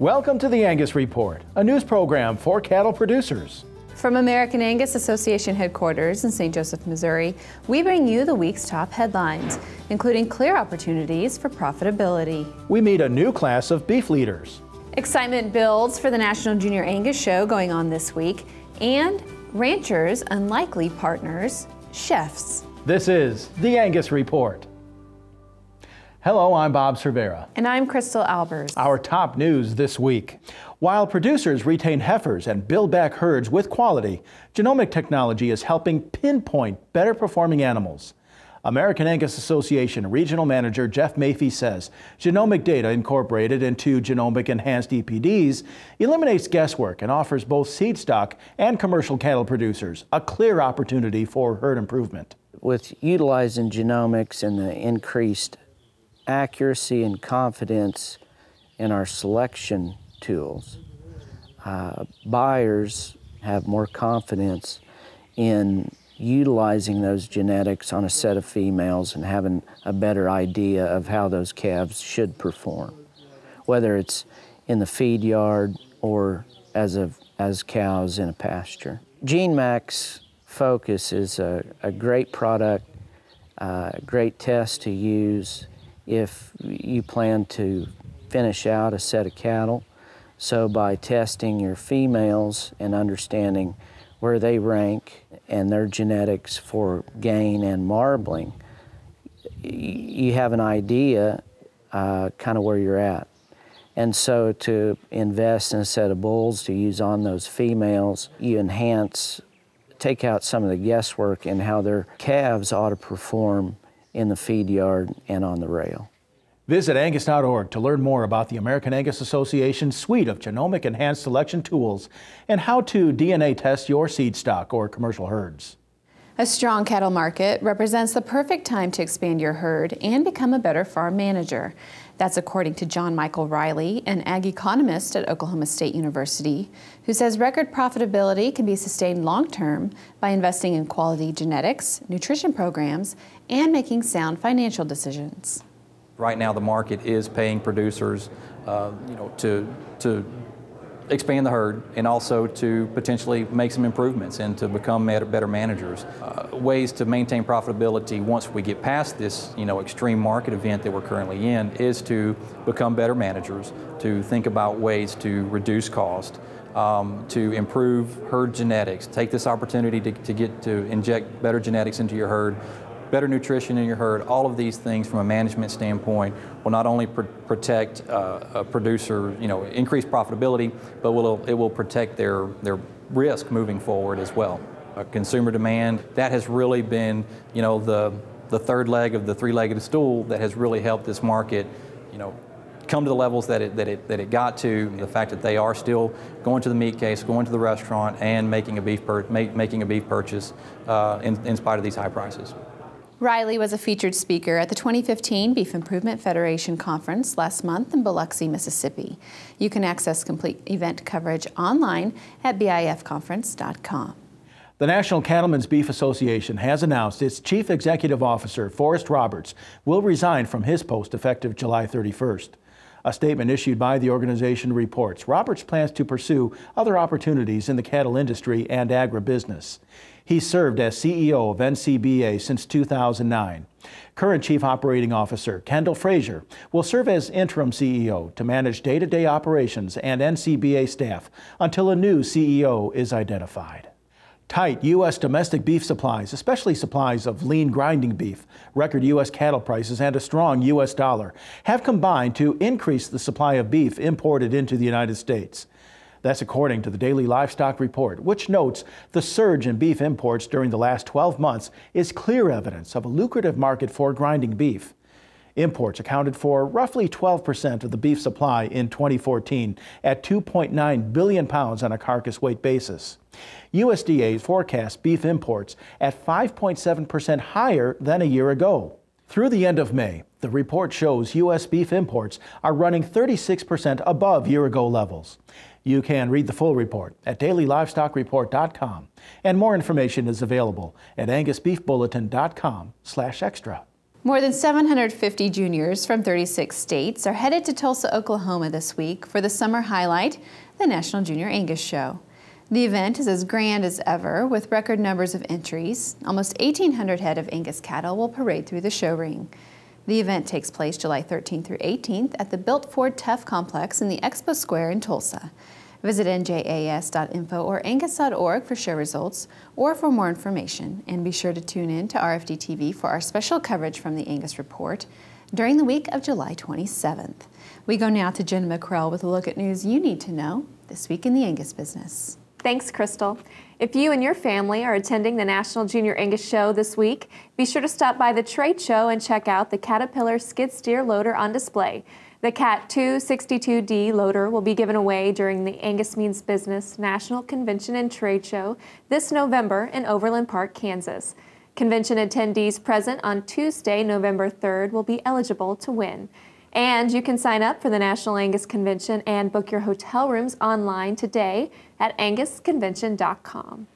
Welcome to the Angus Report, a news program for cattle producers. From American Angus Association headquarters in St. Joseph, Missouri, we bring you the week's top headlines, including clear opportunities for profitability. We meet a new class of beef leaders. Excitement builds for the National Junior Angus Show going on this week, and ranchers' unlikely partners, chefs. This is the Angus Report. Hello, I'm Bob Cervera. And I'm Crystal Albers. Our top news this week. While producers retain heifers and build back herds with quality, genomic technology is helping pinpoint better performing animals. American Angus Association Regional Manager Jeff Maffey says genomic data incorporated into genomic enhanced EPDs eliminates guesswork and offers both seed stock and commercial cattle producers a clear opportunity for herd improvement. With utilizing genomics and the increased accuracy and confidence in our selection tools, buyers have more confidence in utilizing those genetics on a set of females and having a better idea of how those calves should perform, whether it's in the feed yard or as cows in a pasture. GeneMax Focus is a great product, a great test to use if you plan to finish out a set of cattle. So by testing your females and understanding where they rank and their genetics for gain and marbling, you have an idea kind of where you're at. And so to invest in a set of bulls to use on those females, you take out some of the guesswork in how their calves ought to perform in the feed yard and on the rail. Visit Angus.org to learn more about the American Angus Association's suite of genomic enhanced selection tools and how to DNA test your seed stock or commercial herds. A strong cattle market represents the perfect time to expand your herd and become a better farm manager. That's according to John Michael Riley, an ag economist at Oklahoma State University, who says record profitability can be sustained long-term by investing in quality genetics, nutrition programs, and making sound financial decisions. Right now, the market is paying producers, to expand the herd and also to potentially make some improvements and to become better managers. Ways to maintain profitability once we get past this, extreme market event that we're currently in is to become better managers, to think about ways to reduce cost, to improve herd genetics. Take this opportunity to inject better genetics into your herd, better nutrition in your herd. All of these things from a management standpoint will not only protect a producer, increase profitability, but it will protect their risk moving forward as well. Consumer demand, that has really been, the third leg of the three-legged stool that has really helped this market, come to the levels that it got to. The fact that they are still going to the meat case, going to the restaurant, and making a beef purchase in spite of these high prices. Riley was a featured speaker at the 2015 Beef Improvement Federation Conference last month in Biloxi, Mississippi. You can access complete event coverage online at bifconference.com. The National Cattlemen's Beef Association has announced its Chief Executive Officer, Forrest Roberts, will resign from his post effective July 31st. A statement issued by the organization reports Roberts plans to pursue other opportunities in the cattle industry and agribusiness. He served as CEO of NCBA since 2009. Current Chief Operating Officer Kendall Frazier will serve as interim CEO to manage day-to-day operations and NCBA staff until a new CEO is identified. Tight U.S. domestic beef supplies, especially supplies of lean grinding beef, record U.S. cattle prices, and a strong U.S. dollar have combined to increase the supply of beef imported into the United States. That's according to the Daily Livestock Report, which notes the surge in beef imports during the last 12 months is clear evidence of a lucrative market for grinding beef. Imports accounted for roughly 12% of the beef supply in 2014 at 2.9 billion pounds on a carcass weight basis. USDA forecasts beef imports at 5.7% higher than a year ago. Through the end of May, the report shows U.S. beef imports are running 36% above year-ago levels. You can read the full report at dailylivestocksreport.com, and more information is available at angusbeefbulletin.com/extra. More than 750 juniors from 36 states are headed to Tulsa, Oklahoma this week for the summer highlight, the National Junior Angus Show. The event is as grand as ever, with record numbers of entries. Almost 1,800 head of Angus cattle will parade through the show ring. The event takes place July 13th through 18th at the Built Ford Tough Complex in the Expo Square in Tulsa. Visit njas.info or angus.org for show results or for more information. And be sure to tune in to RFD TV for our special coverage from the Angus Report during the week of July 27th. We go now to Jenna McCrell with a look at news you need to know this week in the Angus business. Thanks, Crystal. If you and your family are attending the National Junior Angus Show this week, be sure to stop by the trade show and check out the Caterpillar skid steer loader on display. The Cat 262D loader will be given away during the Angus Means Business National Convention and Trade Show this November in Overland Park, Kansas. Convention attendees present on Tuesday, November 3rd will be eligible to win. And you can sign up for the National Angus Convention and book your hotel rooms online today at angusconvention.com.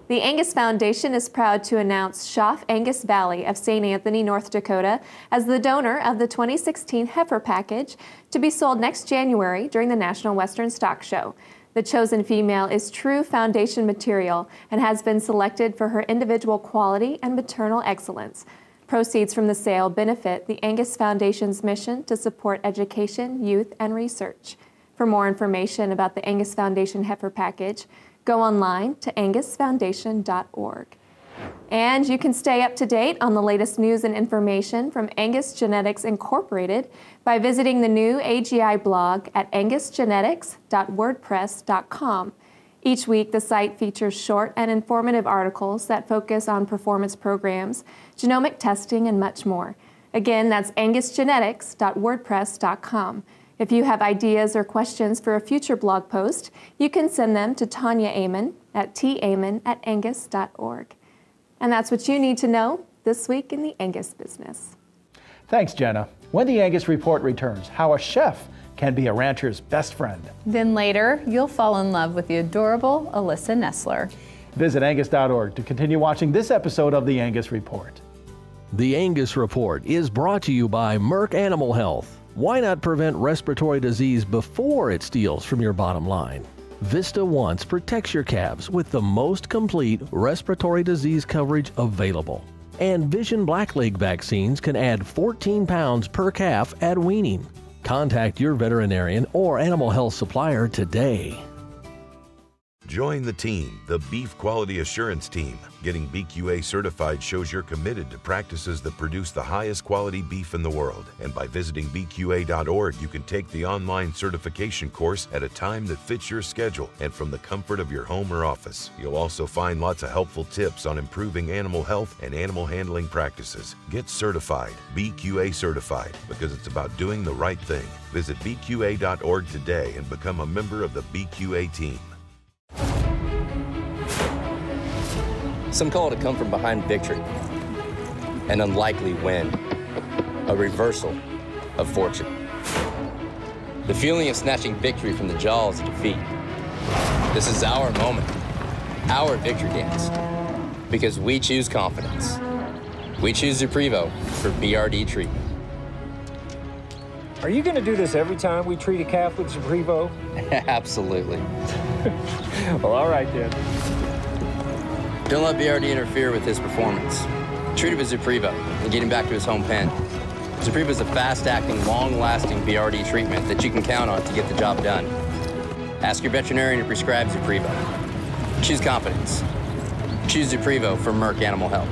The Angus Foundation is proud to announce Schaff Angus Valley of St. Anthony, North Dakota as the donor of the 2016 heifer package to be sold next January during the National Western Stock Show. The chosen female is true foundation material and has been selected for her individual quality and maternal excellence. Proceeds from the sale benefit the Angus Foundation's mission to support education, youth, and research. For more information about the Angus Foundation heifer package, go online to angusfoundation.org. And you can stay up to date on the latest news and information from Angus Genetics Incorporated by visiting the new AGI blog at angusgenetics.wordpress.com. Each week, the site features short and informative articles that focus on performance programs, genomic testing, and much more. Again, that's angusgenetics.wordpress.com. If you have ideas or questions for a future blog post, you can send them to Tanya Amon at tamon@angus.org. And that's what you need to know this week in the Angus business. Thanks, Jenna. When the Angus Report returns, how a chef can be a rancher's best friend. Then later, you'll fall in love with the adorable Alyssa Nestler. Visit angus.org to continue watching this episode of the Angus Report. The Angus Report is brought to you by Merck Animal Health. Why not prevent respiratory disease before it steals from your bottom line? Vista Once protects your calves with the most complete respiratory disease coverage available. And Vision Blackleg vaccines can add 14 pounds per calf at weaning. Contact your veterinarian or animal health supplier today. Join the team, the Beef Quality Assurance Team. Getting BQA certified shows you're committed to practices that produce the highest quality beef in the world. And by visiting bqa.org, you can take the online certification course at a time that fits your schedule and from the comfort of your home or office. You'll also find lots of helpful tips on improving animal health and animal handling practices. Get certified, BQA certified, because it's about doing the right thing. Visit bqa.org today and become a member of the BQA team. Some call it a come from behind victory, an unlikely win, a reversal of fortune. The feeling of snatching victory from the jaws of defeat. This is our moment, our victory dance, because we choose confidence. We choose Zuprevo for BRD treatment. Are you going to do this every time we treat a calf with Zuprevo? Absolutely. Well, all right then. Don't let BRD interfere with his performance. Treat it with Zuprevo and get him back to his home pen. Zuprevo is a fast-acting, long-lasting BRD treatment that you can count on to get the job done. Ask your veterinarian to prescribe Zuprevo. Choose confidence. Choose Zuprevo from Merck Animal Health.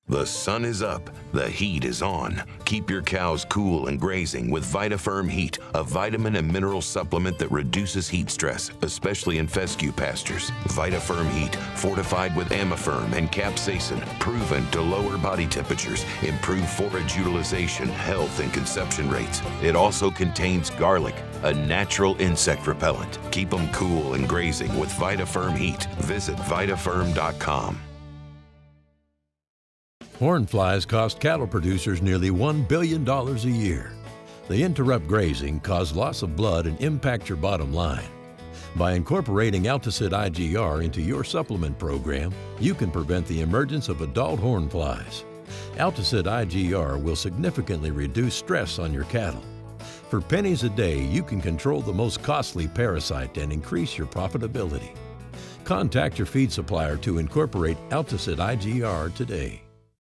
The sun is up, the heat is on. Keep your cows cool and grazing with VitaFerm Heat, a vitamin and mineral supplement that reduces heat stress, especially in fescue pastures. VitaFerm Heat, fortified with Amifirm and capsaicin, proven to lower body temperatures, improve forage utilization, health, and conception rates. It also contains garlic, a natural insect repellent. Keep them cool and grazing with VitaFerm Heat. Visit vitafirm.com. Horn flies cost cattle producers nearly $1 billion a year. They interrupt grazing, cause loss of blood, and impact your bottom line. By incorporating Alticid IGR into your supplement program, you can prevent the emergence of adult horn flies. Alticid IGR will significantly reduce stress on your cattle. For pennies a day, you can control the most costly parasite and increase your profitability. Contact your feed supplier to incorporate Alticid IGR today.